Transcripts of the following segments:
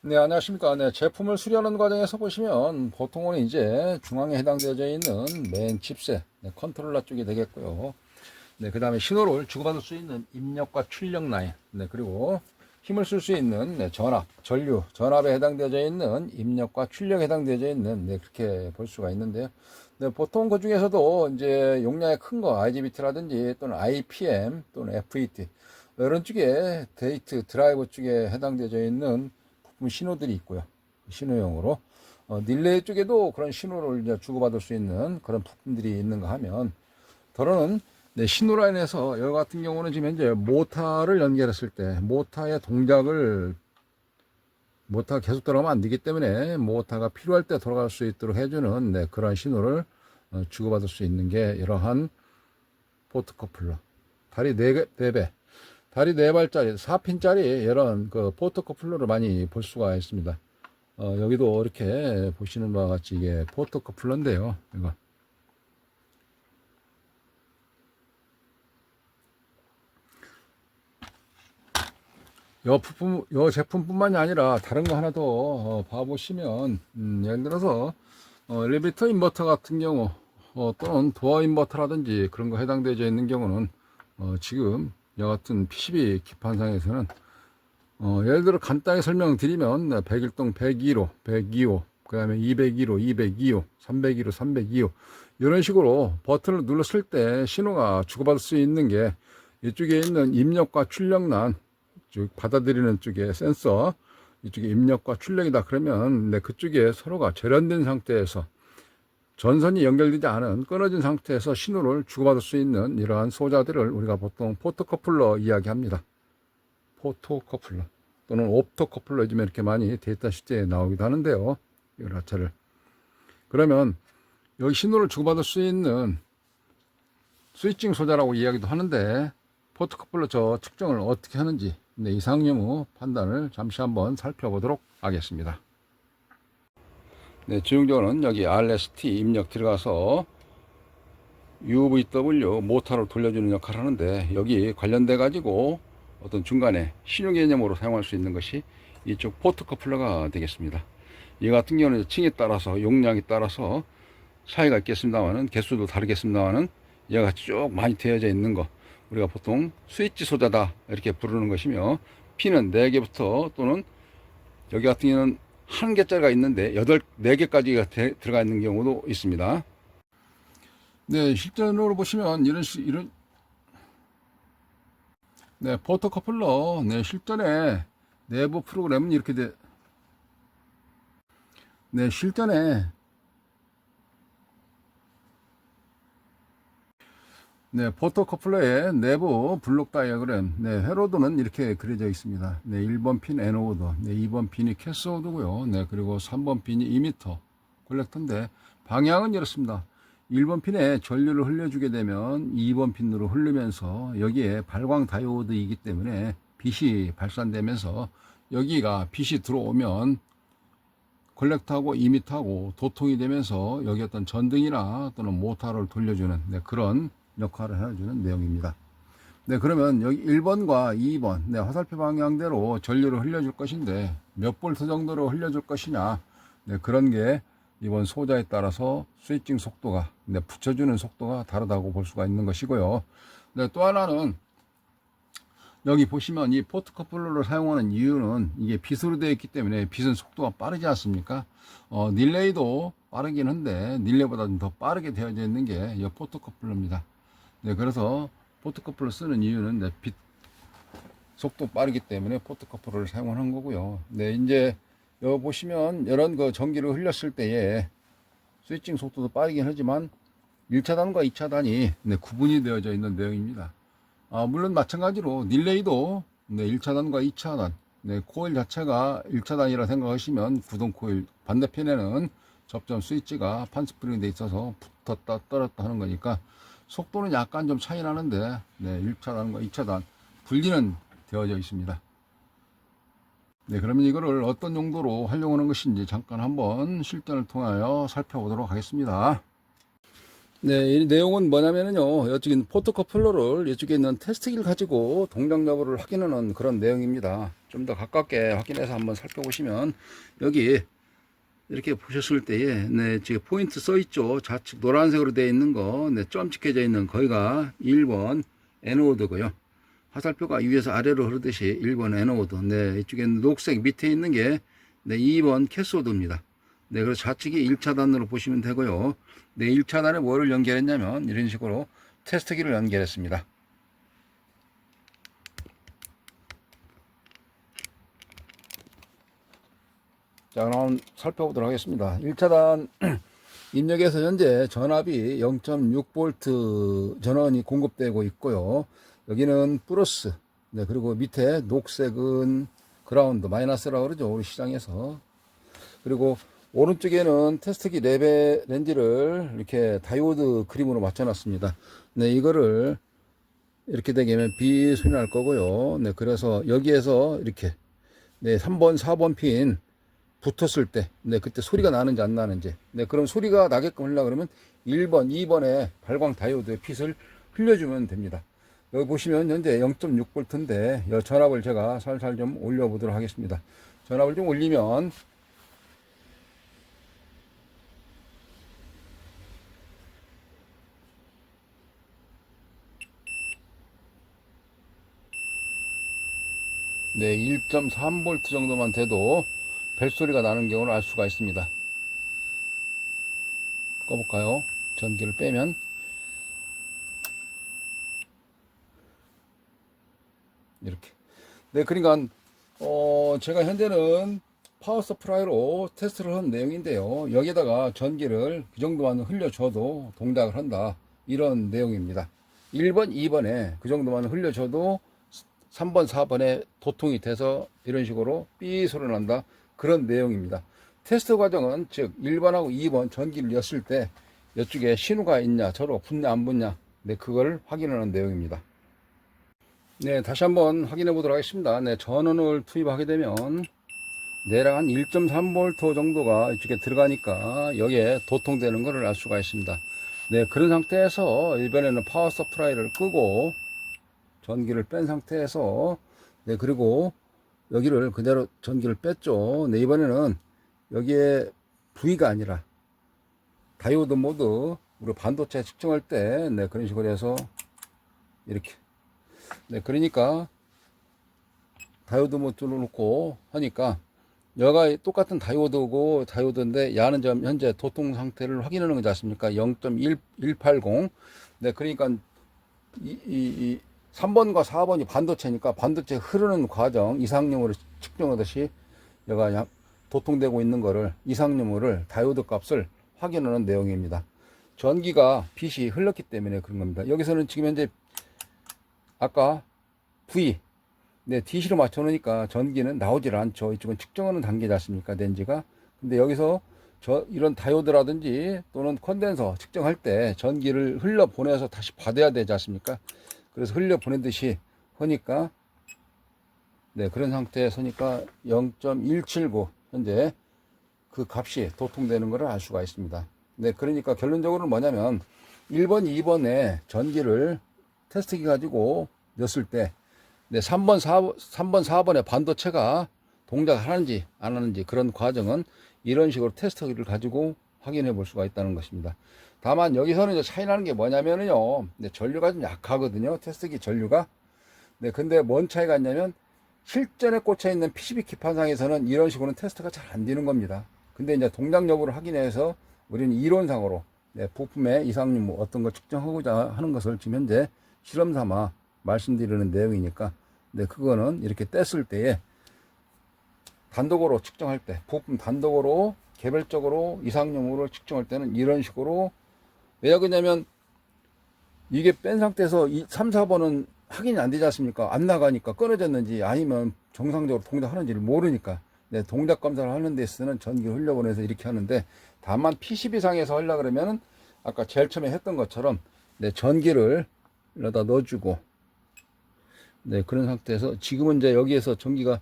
네, 안녕하십니까. 네, 제품을 수리하는 과정에서 보시면 보통은 이제 중앙에 해당되어져 있는 메인 칩셋, 네, 컨트롤러 쪽이 되겠고요. 네, 그 다음에 신호를 주고받을 수 있는 입력과 출력 라인, 네, 그리고 힘을 쓸 수 있는 네, 전압, 전류, 전압에 해당되어져 있는 입력과 출력에 해당되어져 있는 네, 그렇게 볼 수가 있는데요. 네, 보통 그 중에서도 이제 용량이 큰 거, IGBT라든지 또는 IPM 또는 FET 이런 쪽에 데이트 드라이버 쪽에 해당되어져 있는 신호들이 있고요. 신호용으로 릴레이 쪽에도 그런 신호를 이제 주고받을 수 있는 그런 부품들이 있는가 하면 더러는 네, 신호 라인에서 여기 같은 경우는 지금 현재 모터를 연결했을 때 모터의 동작을 모터가 계속 돌아가면 안 되기 때문에 모터가 필요할 때 돌아갈 수 있도록 해주는 네, 그런 신호를 주고받을 수 있는 게 이러한 포트 커플러 다리 4배 다리 4발짜리 4핀짜리 이런 그 포트 커플러를 많이 볼 수가 있습니다. 여기도 이렇게 보시는 바와 같이 이게 포트 커플러인데요. 이거 요 제품뿐만이 아니라 다른 거 하나 더 봐보시면 예를 들어서 엘리베이터 인버터 같은 경우 또는 도어 인버터라든지 그런 거 해당되어 있는 경우는 지금 여하튼 PCB 기판상에서는 예를 들어 간단히 설명드리면 101동 102호, 102호, 그 다음에 201호, 202호, 301호, 302호 이런 식으로 버튼을 눌렀을 때 신호가 주고받을 수 있는 게 이쪽에 있는 입력과 출력란 즉 받아들이는 쪽에 센서 이쪽에 입력과 출력이다 그러면 그쪽에 서로가 절연된 상태에서 전선이 연결되지 않은 끊어진 상태에서 신호를 주고받을 수 있는 이러한 소자들을 우리가 보통 포토커플러 이야기합니다. 포토커플러 또는 옵토커플러 요즘에 이렇게 많이 데이터 시트에 나오기도 하는데요. 이 자체를 그러면 여기 신호를 주고받을 수 있는 스위칭 소자라고 이야기도 하는데 포토커플러 저 측정을 어떻게 하는지 이상용 후 판단을 잠시 한번 살펴보도록 하겠습니다. 네, 주용적으로는 여기 RST 입력 들어가서 UVW 모터를 돌려주는 역할을 하는데 여기 관련돼 가지고 어떤 중간에 신용 개념으로 사용할 수 있는 것이 이쪽 포트 커플러가 되겠습니다. 이 같은 경우는 층에 따라서 용량에 따라서 차이가 있겠습니다만은 개수도 다르겠습니다만은 얘가 쭉 많이 되어져 있는 거 우리가 보통 스위치 소자다 이렇게 부르는 것이며 핀은 4개부터 또는 여기 같은 경우는 1개짜리가 있는데 4개까지가 들어가 있는 경우도 있습니다. 네, 실전으로 보시면 이런 네, 포토커플러 실전에 내부 프로그램은 이렇게 실전에 포토커플러의 내부 블록 다이어그램 회로도는 이렇게 그려져 있습니다. 1번 핀 애노드, 2번 핀이 캐스오드고요. 그리고 3번 핀이 이미터 콜렉터인데 방향은 이렇습니다. 1번 핀에 전류를 흘려주게 되면 2번 핀으로 흐르면서 여기에 발광 다이오드이기 때문에 빛이 발산되면서 여기가 빛이 들어오면 콜렉터하고 이미터하고 도통이 되면서 여기 어떤 전등이나 또는 모터를 돌려주는 그런 역할을 해주는 내용입니다. 그러면 여기 1번과 2번 화살표 방향대로 전류를 흘려줄 것인데 몇 볼트 정도로 흘려줄 것이냐 그런 게 이번 소자에 따라서 스위칭 속도가 붙여주는 속도가 다르다고 볼 수가 있는 것이고요. 또 하나는 여기 보시면 이 포트 커플러를 사용하는 이유는 이게 빛으로 되어 있기 때문에 빛은 속도가 빠르지 않습니까? 릴레이도 빠르긴 한데 릴레이보다 더 빠르게 되어져 있는 게 이 포트 커플러입니다. 그래서 포트 커플러 쓰는 이유는 빛 속도 빠르기 때문에 포트 커플러를 사용하는 거고요. 이제 여기 보시면 이런 그 전기를 흘렸을 때에 스위칭 속도도 빠르긴 하지만 1차단과 2차단이 구분이 되어져 있는 내용입니다. 물론 마찬가지로 릴레이도 1차단과 2차단 코일 자체가 1차단이라 생각하시면 구동 코일 반대편에는 접점 스위치가 판스프링이 돼 있어서 붙었다 떨었다 하는 거니까 속도는 약간 좀 차이 나는데 1차단과 2차단 분리는 되어져 있습니다. 그러면 이거를 어떤 용도로 활용하는 것인지 잠깐 한번 실전을 통하여 살펴보도록 하겠습니다. 네, 이 내용은 뭐냐면요. 이쪽에 있는 포토커플러를 이쪽에 있는 테스트기를 가지고 동작 여부를 확인하는 그런 내용입니다. 좀 더 가깝게 확인해서 한번 살펴보시면 여기 이렇게 보셨을 때에 네, 지금 포인트 써 있죠. 좌측 노란색으로 되어 있는 거, 네, 점 찍혀져 있는 거기가 1번 에노드고요. 화살표가 위에서 아래로 흐르듯이 1번 에노드. 네, 이쪽에 녹색 밑에 있는 게 네, 2번 캐소드입니다. 네, 그래서 좌측이 1차단으로 보시면 되고요. 네, 1차단에 뭐를 연결했냐면 이런 식으로 테스트기를 연결했습니다. 자, 그럼 살펴보도록 하겠습니다. 1차단 입력에서 현재 전압이 0.6V 전원이 공급되고 있고요. 여기는 플러스, 네, 그리고 밑에 녹색은 그라운드, 마이너스라고 그러죠. 우리 시장에서. 그리고 오른쪽에는 테스트기 레벨 렌즈를 이렇게 다이오드 그림으로 맞춰놨습니다. 네, 이거를 이렇게 되면 B 소리 날 거고요. 네, 그래서 여기에서 이렇게 네, 3번, 4번 핀 붙었을 때, 네, 그때 소리가 나는지 안 나는지, 네, 그럼 소리가 나게끔 하려고 그러면 1번, 2번에 발광 다이오드의 핏을 흘려주면 됩니다. 여기 보시면 현재 0.6V인데, 이 전압을 제가 살살 좀 올려보도록 하겠습니다. 전압을 좀 올리면, 네, 1.3V 정도만 돼도 벨소리가 나는 경우를 알 수가 있습니다. 꺼볼까요? 전기를 빼면. 이렇게. 네, 그러니까, 제가 현재는 파워 서프라이로 테스트를 한 내용인데요. 여기에다가 전기를 그 정도만 흘려줘도 동작을 한다. 이런 내용입니다. 1번, 2번에 그 정도만 흘려줘도 3번, 4번에 도통이 돼서 이런 식으로 삐 소리 난다. 그런 내용입니다. 테스트 과정은 즉 1번하고 2번 전기를 였을 때 이쪽에 신호가 있냐, 저로 붙냐 안 붙냐, 네, 그걸 확인하는 내용입니다. 네, 다시 한번 확인해 보도록 하겠습니다. 네, 전원을 투입하게 되면 내랑 한 1.3V 정도가 이쪽에 들어가니까 여기에 도통되는 것을 알 수가 있습니다. 네, 그런 상태에서 이번에는 파워 서프라이를 끄고 전기를 뺀 상태에서, 네, 그리고 여기를 그대로 전기를 뺐죠. 네, 이번에는 여기에 V가 아니라 다이오드 모드, 우리 반도체 측정할 때, 네, 그런 식으로 해서 이렇게. 네, 그러니까 다이오드 모드를 놓고 하니까 여가 똑같은 다이오드고 다이오드인데 야는 점 현재 도통 상태를 확인하는 거지 않습니까? 0.180. 네, 그러니까 이 3번과 4번이 반도체니까 반도체 흐르는 과정 이상용으로 측정하듯이 여가 도통되고 있는 거를 이상용으로를 다이오드 값을 확인하는 내용입니다. 전기가 빛이 흘렀기 때문에 그런 겁니다. 여기서는 지금 현재 아까 V, 네, DC로 맞춰 놓으니까 전기는 나오질 않죠. 이쪽은 측정하는 단계지 않습니까? 렌즈가. 근데 여기서 이런 다이오드라든지 또는 컨덴서 측정할 때 전기를 흘려 보내서 다시 받아야 되지 않습니까? 그래서 흘려 보내듯이 하니까, 네, 그런 상태에 서니까 0.179 현재 그 값이 도통되는 것을 알 수가 있습니다. 네, 그러니까 결론적으로는 뭐냐면 1번, 2번에 전기를 테스트기 가지고 넣었을 때, 네, 3번, 4번의 반도체가 동작을 하는지 안 하는지 그런 과정은 이런 식으로 테스트기를 가지고 확인해 볼 수가 있다는 것입니다. 다만 여기서는 이제 차이 나는 게 뭐냐면요. 네, 전류가 좀 약하거든요. 테스트기 전류가. 네, 근데 뭔 차이가 있냐면 실전에 꽂혀 있는 PCB 기판상에서는 이런 식으로는 테스트가 잘 안 되는 겁니다. 근데 이제 동작 여부를 확인해서 우리는 이론상으로, 네, 부품의 이상률 뭐 어떤 걸 측정하고자 하는 것을 지금 현재 실험 삼아 말씀드리는 내용이니까, 네, 그거는 이렇게 뗐을 때에 단독으로 측정할 때, 부품 단독으로 개별적으로 이상용으로 측정할 때는 이런 식으로. 왜 그러냐면 이게 뺀 상태에서 3, 4번은 확인이 안 되지 않습니까? 안 나가니까 끊어졌는지 아니면 정상적으로 동작하는지를 모르니까. 네, 동작 검사를 하는 데 있어서는 전기 흘려보내서 이렇게 하는데, 다만 PCB상에서 하려 그러면은 아까 제일 처음에 했던 것처럼, 네, 전기를 여기다 넣어주고, 네, 그런 상태에서 지금은 이제 여기에서 전기가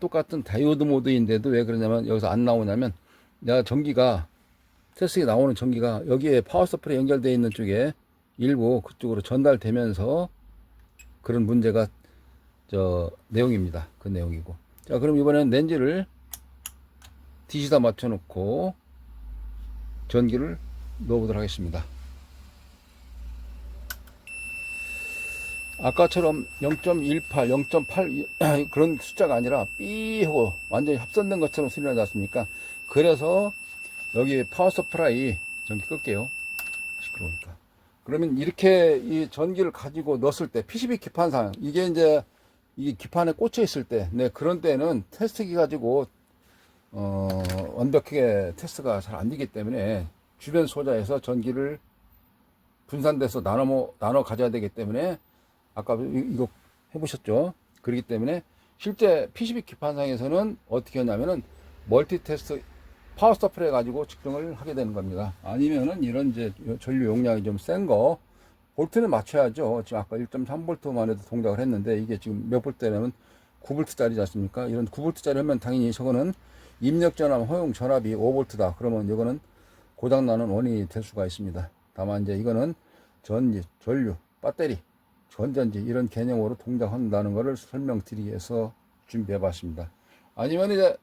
똑같은 다이오드 모드인데도 왜 그러냐면 여기서 안 나오냐면 내가 전기가 테스트기 나오는 전기가 여기에 파워 서플에 연결되어 있는 쪽에 일부 그쪽으로 전달되면서 그런 문제가 내용입니다. 그 내용이고. 자, 그럼 이번엔 렌즈를 D시다 맞춰 놓고 전기를 넣어 보도록 하겠습니다. 아까처럼 0.18, 0.8 그런 숫자가 아니라 삐 하고 완전히 합선된 것처럼 소리가 났습니까? 그래서 여기 파워 서플라이 전기 끌게요. 시끄러우니까. 그러면 이렇게 이 전기를 가지고 넣었을 때 PCB 기판상 이게 이제 이 기판에 꽂혀 있을 때, 네, 그런 때는 테스트기 가지고 완벽하게 테스트가 잘 안 되기 때문에 주변 소자에서 전기를 분산돼서 나눠 가져야 되기 때문에 아까 이거 해보셨죠? 그렇기 때문에 실제 PCB 기판상에서는 어떻게 하냐면은 멀티 테스트 파워 서플해 가지고 측정을 하게 되는 겁니다. 아니면은 이런 이제 전류 용량이 좀 센 거 볼트는 맞춰야죠. 지금 아까 1.3V만 해도 동작을 했는데 이게 지금 몇 볼트냐면 9V짜리지 않습니까? 이런 9V짜리 하면 당연히 저거는 입력 전압 허용 전압이 5V다. 그러면 이거는 고장나는 원인이 될 수가 있습니다. 다만 이제 이거는 전기, 전류, 배터리, 건전지 이런 개념으로 동작한다는 것을 설명드리기 위해서 준비해 봤습니다. 아니면 이제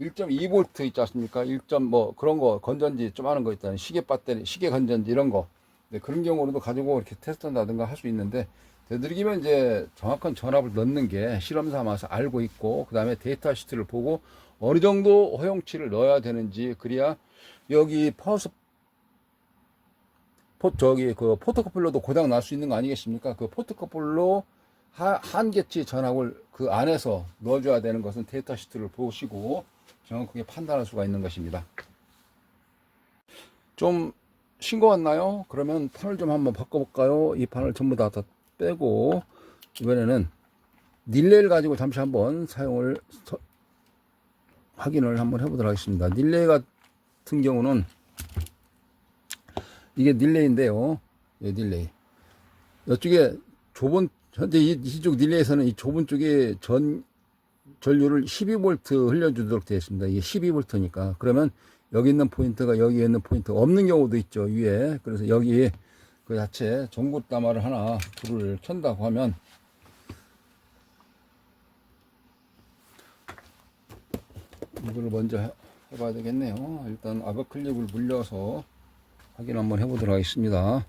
1.2V 있지 않습니까? 1. 뭐 그런 거 건전지 좀 하는 거 있다는 시계 배터리, 시계 건전지 이런 거. 네, 그런 경우로도 가지고 이렇게 테스트한다든가 할 수 있는데 되도록이면 이제 정확한 전압을 넣는 게 실험 삼아서 알고 있고 그 다음에 데이터 시트를 보고 어느 정도 허용치를 넣어야 되는지 그래야 여기 그 포트커플러도 고장 날 수 있는 거 아니겠습니까? 그 포트커플러 한계치 전압을 그 안에서 넣어줘야 되는 것은 데이터 시트를 보시고 정확하게 판단할 수가 있는 것입니다. 좀 싱거웠나요? 그러면 판을 좀 한번 바꿔볼까요? 이 판을 전부 다 빼고 이번에는 릴레이를 가지고 잠시 한번 확인을 한번 해보도록 하겠습니다. 릴레이 같은 경우는 이게 릴레이인데요. 예, 릴레이. 이쪽에 좁은, 현재 이쪽 릴레이에서는 이 좁은 쪽에 전류를 12V 흘려주도록 되어 있습니다. 이게 12V니까. 그러면 여기 있는 포인트가 여기에 있는 포인트가 없는 경우도 있죠, 위에. 그래서 여기 그 자체 전구다마를 하나 불을 켠다고 하면 이걸 먼저 해봐야 되겠네요. 일단 악어 클립을 물려서 확인 한번 해보도록 하겠습니다.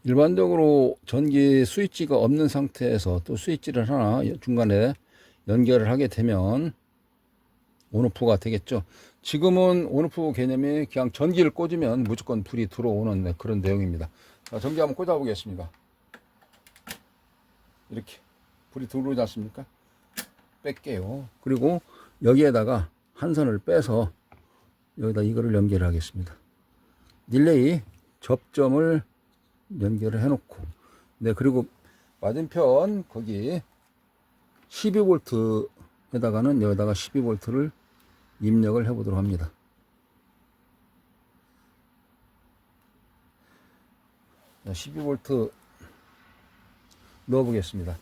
일반적으로 전기 스위치가 없는 상태에서 또 스위치를 하나 중간에 연결을 하게 되면 온오프가 되겠죠. 지금은 온오프 개념이 그냥 전기를 꽂으면 무조건 불이 들어오는 그런 내용입니다. 자, 전기 한번 꽂아 보겠습니다. 이렇게 불이 들어오지 않습니까? 뺄게요. 그리고 여기에다가 한 선을 빼서 여기다 이거를 연결하겠습니다. 릴레이 접점을 연결을 해 놓고, 네, 그리고 맞은편 거기 12V에다가는 여기다가 12V를 입력을 해 보도록 합니다. 자, 12V 넣어 보겠습니다.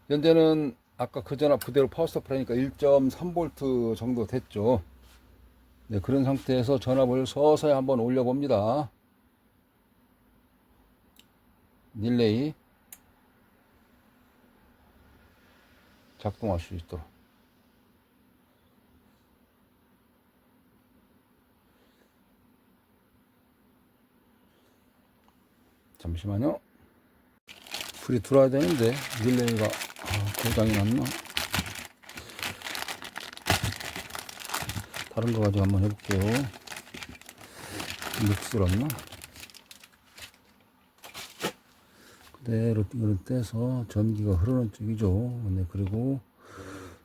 현재는 아까 그 전압 그대로 파워 서플라이니까 1.3V 정도 됐죠. 네, 그런 상태에서 전압을 서서히 한번 올려 봅니다. 릴레이 작동할 수 있도록. 잠시만요. 불이 들어와야 되는데 릴레이가 고장이 났나? 다른 거 가지고 한번 해볼게요. 믹스였나? 그대로 이걸 떼서 전기가 흐르는 쪽이죠. 네, 그리고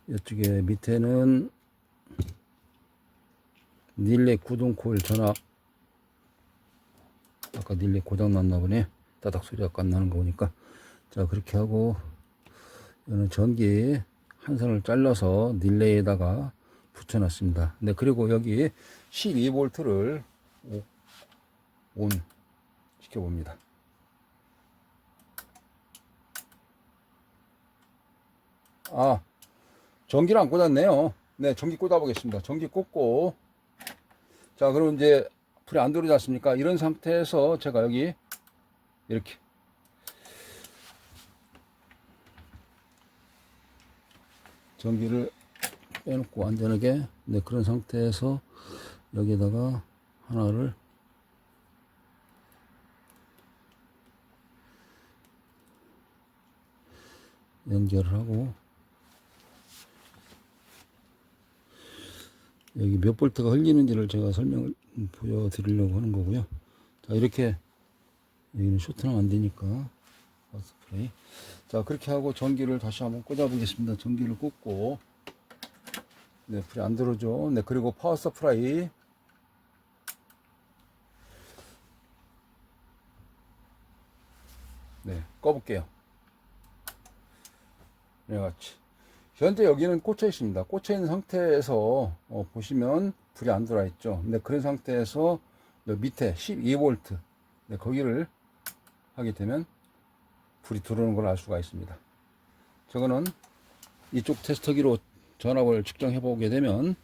이쪽에 밑에는 릴레이 구동 코일 전압. 아까 릴레이 고장 났나 보네. 따닥 소리가 안 나는 거 보니까. 자, 그렇게 하고 이거는 전기 한 선을 잘라서 릴레이에다가 붙여놨습니다. 네, 그리고 여기 12V를 온 시켜봅니다. 전기를 안 꽂았네요. 네, 전기 꽂아 보겠습니다. 전기 꽂고, 자, 그럼 이제 불이 안 들어오지 않습니까? 이런 상태에서 제가 여기 이렇게 전기를 빼놓고 안전하게, 네, 그런 상태에서 여기다가 하나를 연결을 하고, 여기 몇 볼트가 흘리는지를 제가 설명을 보여드리려고 하는 거고요. 자, 이렇게 여기는 쇼트는 안 되니까 스프레이. 자, 그렇게 하고 전기를 다시 한번 꽂아 보겠습니다. 전기를 꽂고, 네, 불이 안 들어오죠. 네, 그리고 파워 서프라이, 네, 꺼볼게요. 네, 같이. 현재 여기는 꽂혀 있습니다. 꽂혀 있는 상태에서 보시면 불이 안 들어와 있죠. 네, 그런 상태에서 밑에 12V, 네, 거기를 하게 되면 불이 들어오는 걸 알 수가 있습니다. 저거는 이쪽 테스터기로 전압을 측정해 보게 되면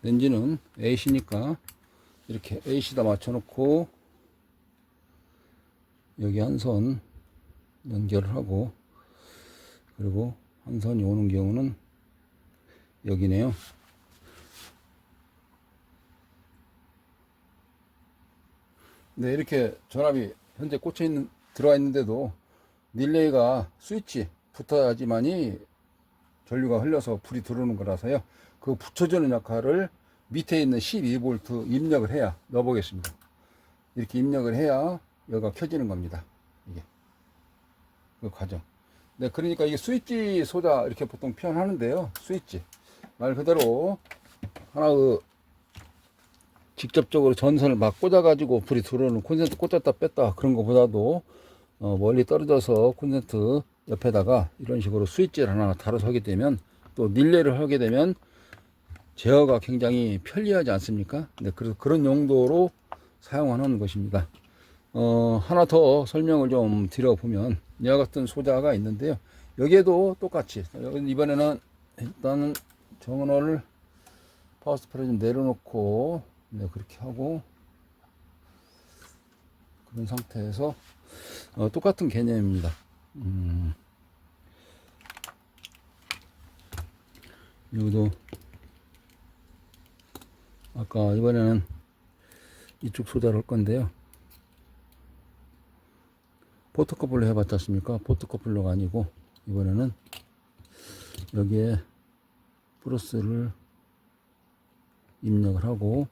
렌즈는 AC니까 이렇게 AC다 맞춰 놓고 여기 한 선 연결을 하고, 그리고 한 선이 오는 경우는 여기네요. 네, 이렇게 전압이 현재 꽂혀 있는, 들어와 있는데도 릴레이가 스위치 붙어야지만이 전류가 흘려서 불이 들어오는 거라서요. 그 붙여주는 역할을 밑에 있는 12V 입력을 해야, 넣어 보겠습니다. 이렇게 입력을 해야 여기가 켜지는 겁니다. 이게 그 과정. 네, 그러니까 이게 스위치 소자 이렇게 보통 표현하는데요. 스위치 말 그대로 하나 직접적으로 전선을 막 꽂아 가지고 불이 들어오는 콘센트 꽂았다 뺐다 그런 것보다도 멀리 떨어져서 콘센트 옆에다가 이런 식으로 스위치를 하나 달아서 하게 되면, 또 릴레이를 하게 되면 제어가 굉장히 편리하지 않습니까? 네, 그래서 그런 용도로 사용하는 것입니다. 하나 더 설명을 좀 드려보면, 이와 같은 소자가 있는데요. 여기에도 똑같이, 이번에는 일단은 정원을 파워스프레이 좀 내려놓고, 네, 그렇게 하고, 그런 상태에서, 똑같은 개념입니다. 여기도, 아까 이번에는 이쪽 소자를 할 건데요. 포토커플러 해봤지 않습니까? 포토커플러가 아니고, 이번에는 여기에 플러스를 입력을 하고,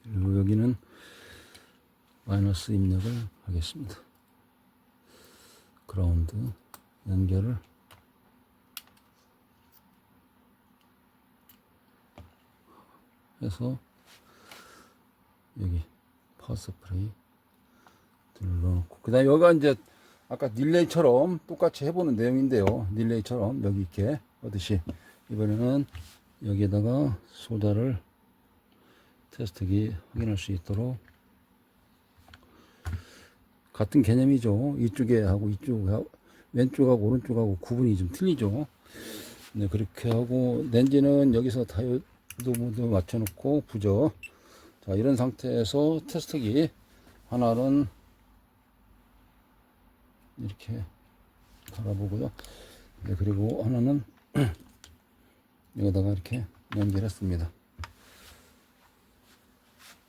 그리고 여기는 마이너스 입력을 하겠습니다. 그라운드 연결을 해서 여기 파워 서프라이 눌러놓고, 그 다음에 여기가 이제 아까 릴레이처럼 똑같이 해보는 내용인데요. 릴레이처럼 여기 이렇게 하듯이 이번에는 여기에다가 소다를 테스트기 확인할 수 있도록, 같은 개념이죠. 이쪽에 하고 이쪽하고 왼쪽하고 오른쪽하고 구분이 좀 틀리죠. 네, 그렇게 하고 렌즈는 여기서 다이오드 모드 맞춰놓고 부저. 자, 이런 상태에서 테스트기 하나는 이렇게 달아보고요. 네, 그리고 하나는 여기다가 이렇게 연결했습니다.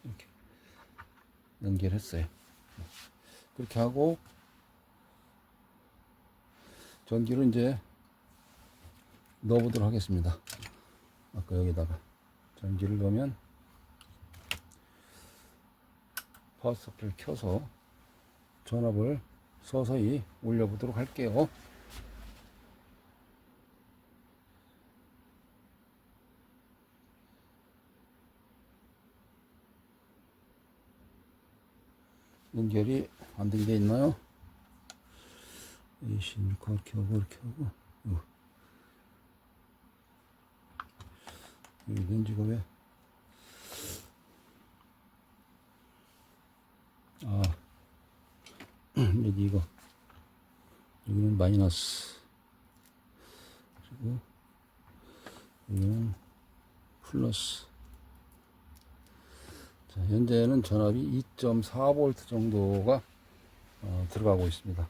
이렇게 연결했어요. 그렇게 하고 전기를 이제 넣어보도록 하겠습니다. 아까 여기다가 전기를 넣으면 파워 서플을 켜서 전압을 서서히 올려보도록 할게요. 연결이 안 된 게 있나요? AC 그렇게 하고 이렇게 하고 여기 렌즈가 왜? 아, 여기 이거. 여기는 마이너스. 그리고 여기는 플러스. 자, 현재는 전압이 2.4V 정도가 들어가고 있습니다.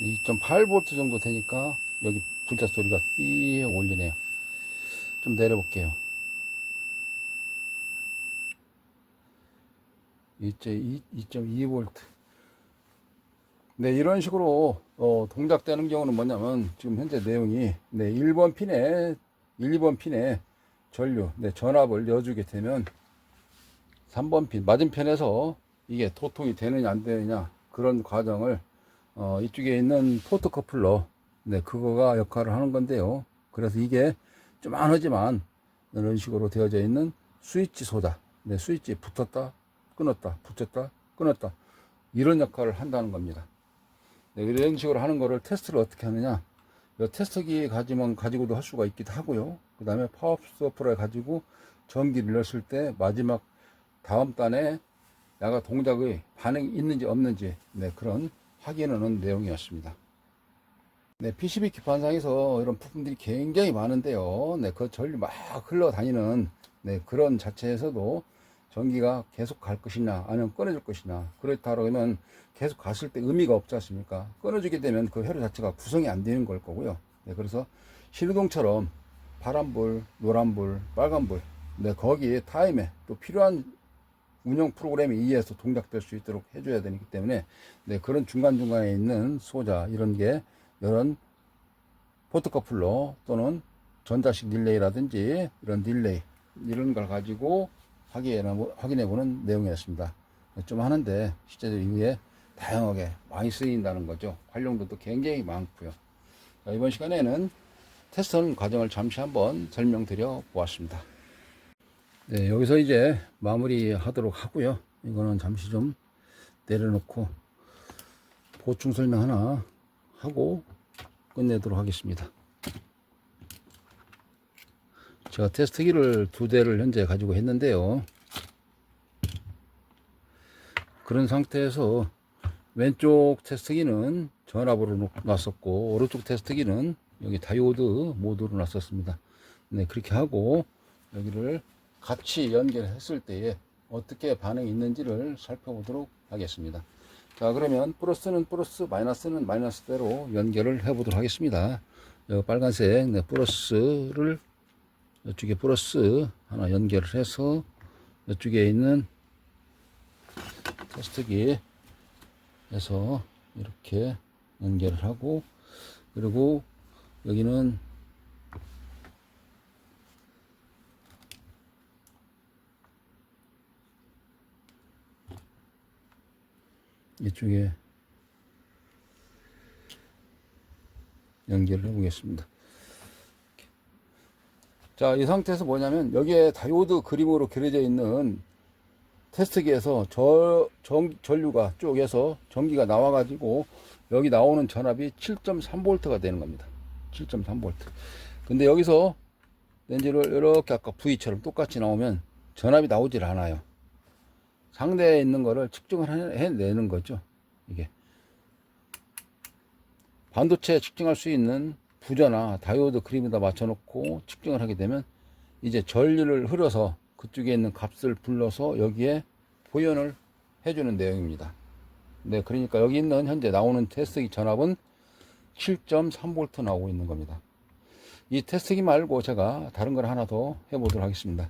2.8V 정도 되니까 여기 분자 소리가 삐 올리네요. 좀 내려볼게요. 2.2V. 네, 이런 식으로 동작되는 경우는 뭐냐면 지금 현재 내용이 1번 핀에 1, 2번 핀에 전류, 전압을 넣어주게 되면 3번 핀 맞은편에서 이게 도통이 되느냐 안 되느냐 그런 과정을 이쪽에 있는 포트커플러 그거가 역할을 하는 건데요. 그래서 이게 좀 안 하지만 이런 식으로 되어져 있는 스위치 소자, 스위치 붙었다 끊었다 붙였다 끊었다 이런 역할을 한다는 겁니다. 이런 식으로 하는 거를 테스트를 어떻게 하느냐, 이 테스트기 가지고도 할 수가 있기도 하고요. 그 다음에 파워 서프라이 가지고 전기를 넣었을 때 마지막 다음 단에 야가 동작의 반응이 있는지 없는지 그런 확인하는 내용이었습니다. PCB 기판상에서 이런 부품들이 굉장히 많은데요. 그 전류 막 흘러다니는 그런 자체에서도 전기가 계속 갈 것이냐 아니면 끊어질 것이냐, 그렇다 그러면 계속 갔을 때 의미가 없지 않습니까? 끊어지게 되면 그 회로 자체가 구성이 안 되는 걸 거고요. 그래서 신호등처럼 파란불, 노란불, 빨간불 거기에 타임에 또 필요한 운영 프로그램에 의해서 동작될 수 있도록 해줘야 되기 때문에 그런 중간중간에 있는 소자 이런 포트커플러 또는 전자식 릴레이라든지 이런 릴레이 이런 걸 가지고 확인해 보는 내용이었습니다. 좀 하는데 실제로 이후에 다양하게 많이 쓰인다는 거죠. 활용도도 굉장히 많고요. 자, 이번 시간에는 테스트 과정을 잠시 한번 설명드려 보았습니다. 여기서 이제 마무리 하도록 하고요. 이거는 잠시 좀 내려놓고 보충 설명 하나 하고 끝내도록 하겠습니다. 제가 테스트기를 2대를 현재 가지고 했는데요. 그런 상태에서 왼쪽 테스트기는 전압으로 놨었고 오른쪽 테스트기는 여기 다이오드 모드로 놨었습니다. 그렇게 하고 여기를 같이 연결했을 때에 어떻게 반응이 있는지를 살펴보도록 하겠습니다. 자, 그러면 플러스는 플러스, 마이너스는 마이너스대로 연결을 해 보도록 하겠습니다. 여기 빨간색 플러스를 이쪽에 플러스 하나 연결을 해서 이쪽에 있는 테스트기에서 이렇게 연결을 하고, 그리고 여기는 이쪽에 연결을 해 보겠습니다. 자, 이 상태에서 뭐냐면 여기에 다이오드 그림으로 그려져 있는 테스트기에서 전류가 쪽에서 전기가 나와 가지고 여기 나오는 전압이 7.3V가 되는 겁니다. 7.3V. 근데 여기서 렌즈를 이렇게 아까 V처럼 똑같이 나오면 전압이 나오질 않아요. 상대에 있는 거를 측정을 해내는 거죠. 이게 반도체 측정할 수 있는 부저나 다이오드 그림에다 맞춰 놓고 측정을 하게 되면 이제 전류를 흘려서 그쪽에 있는 값을 불러서 여기에 보연을 해주는 내용입니다. 그러니까 여기 있는 현재 나오는 테스트기 전압은 7.3V 나오고 있는 겁니다. 이 테스트기 말고 제가 다른 걸 하나 더 해보도록 하겠습니다.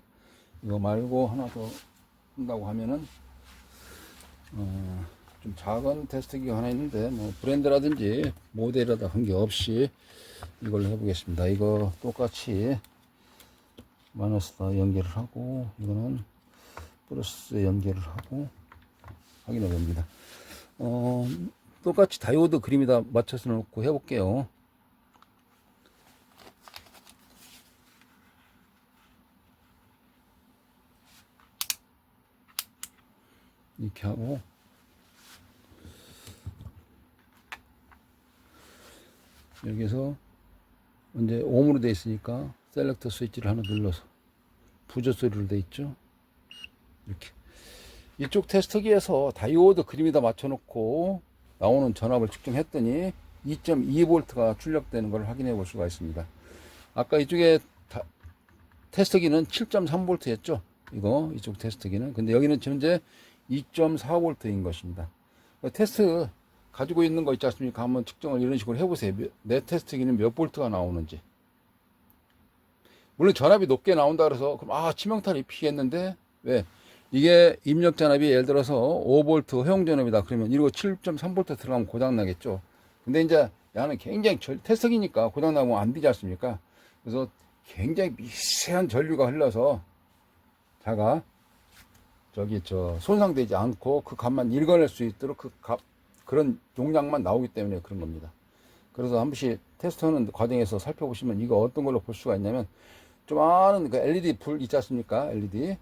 이거 말고 하나 더 한다고 하면은 좀 작은 테스트기가 하나 있는데 뭐 브랜드라든지 모델이라다 관계없이 이걸로 해보겠습니다. 이거 똑같이 마이너스다 연결을 하고 이거는 플러스 연결을 하고 확인해 봅니다. 똑같이 다이오드 그림에다 맞춰서 놓고 해볼게요. 이렇게 하고 여기서 이제 옴으로 돼 있으니까 셀렉터 스위치를 하나 눌러서 부저 소리로 돼 있죠. 이렇게 이쪽 테스터기에서 다이오드 그림에다 맞춰놓고 나오는 전압을 측정했더니 2.2V가 출력되는 걸 확인해 볼 수가 있습니다. 아까 이쪽에 테스터기는 7.3V였죠. 이쪽 테스터기는. 근데 여기는 현재 2.4V인 것입니다. 테스트 가지고 있는 거 있지 않습니까? 한번 측정을 이런 식으로 해보세요. 내 테스트기는 몇 볼트가 나오는지. 물론 전압이 높게 나온다 그래서 그럼 치명타를 입히겠는데 왜? 이게 입력 전압이 예를 들어서 5V 허용 전압이다 그러면 이러고 7.3V 들어가면 고장 나겠죠. 근데 이제 야는 굉장히 테스트기니까 고장 나면 안 되지 않습니까? 그래서 굉장히 미세한 전류가 흘러서 자가 손상되지 않고 그 값만 읽어낼 수 있도록 그런 용량만 나오기 때문에 그런 겁니다. 그래서 한 번씩 테스트하는 과정에서 살펴보시면 이거 어떤 걸로 볼 수가 있냐면 조그마한 그 LED 불 있지 않습니까? LED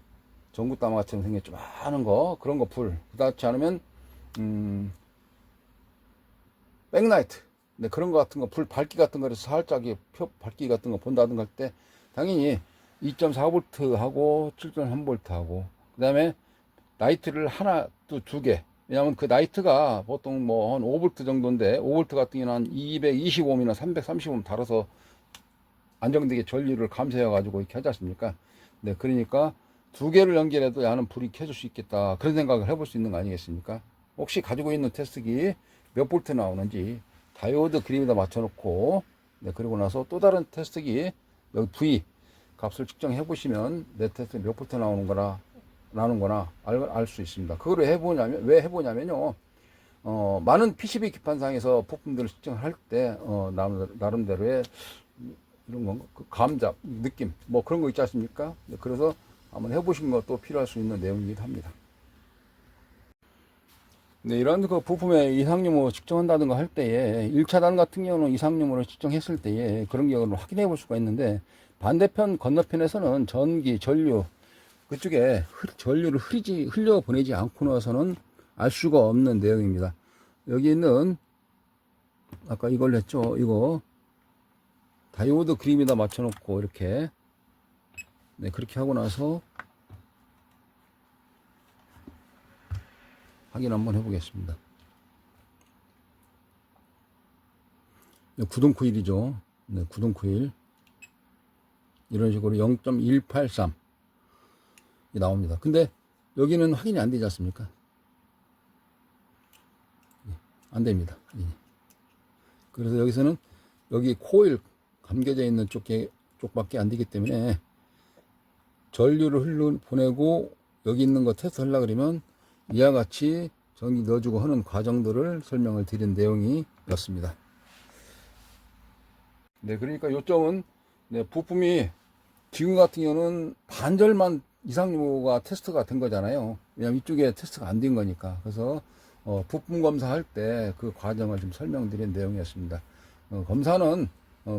전구다마처럼 생긴 조그마한 거 그런 거 불 그렇지 않으면 백라이트 그런 거 같은 거 불 밝기 같은 거에서 살짝 밝기 같은 거 본다든가 할 때 당연히 2.4V 하고 7.3V 하고 그 다음에 라이트를 하나 또 두 개 왜냐하면 그 라이트가 보통 뭐 한 5V 정도인데 5V 같은 경우는 한 220ohm이나 330ohm 달아서 안정되게 전류를 감쇄해 가지고 이렇게 하지 않습니까? 네, 그러니까 두 개를 연결해도 야는 불이 켜질 수 있겠다 그런 생각을 해볼 수 있는 거 아니겠습니까? 혹시 가지고 있는 테스트기 몇 볼트 나오는지 다이오드 그림에다 맞춰놓고 그리고 나서 또 다른 테스트기 여기 V 값을 측정해 보시면 내 테스트 몇 볼트 나오는 거나 알 수 있습니다. 그걸 왜 해보냐면요. 많은 PCB 기판상에서 부품들을 측정할 때 나름대로의 이런 건 감잡 느낌 뭐 그런 거 있지 않습니까? 그래서 한번 해보신 것도 필요할 수 있는 내용이기도 합니다. 이런 그 부품의 이상 유무 측정한다든가 할 때에 1차단 같은 경우는 이상 유무를 측정했을 때에 그런 경우를 확인해 볼 수가 있는데 반대편 건너편에서는 전기, 전류 그쪽에 전류를 흘려보내지 않고 나서는 알 수가 없는 내용입니다. 여기 있는 아까 이걸 했죠. 이거 다이오드 그림에다 맞춰놓고 이렇게 그렇게 하고 나서 확인 한번 해보겠습니다. 구동 코일이죠. 구동 코일 이런 식으로 0.183 나옵니다. 근데 여기는 확인이 안 되지 않습니까? 안 됩니다. 그래서 여기서는 여기 코일 감겨져 있는 쪽밖에 안 되기 때문에 전류를 보내고 여기 있는 거 테스트 하려고 그러면 이와 같이 전기 넣어주고 하는 과정들을 설명을 드린 내용이었습니다. 그러니까 요점은 부품이 지금 같은 경우는 반절만 이상 유무가 테스트가 된 거잖아요. 왜냐면 이쪽에 테스트가 안 된 거니까. 그래서 부품 검사할 때 그 과정을 좀 설명드린 내용이었습니다. 검사는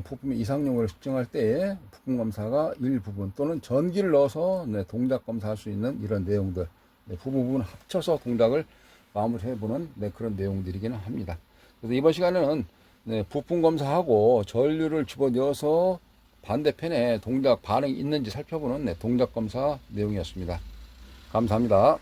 부품의 이상 유무를 측정할 때에 부품 검사가 일부분 또는 전기를 넣어서 동작 검사할 수 있는 이런 내용들 부분 합쳐서 동작을 마무리해보는 그런 내용들이기는 합니다. 그래서 이번 시간에는 부품 검사하고 전류를 집어넣어서 반대편에 동작 반응이 있는지 살펴보는 동작 검사 내용이었습니다. 감사합니다.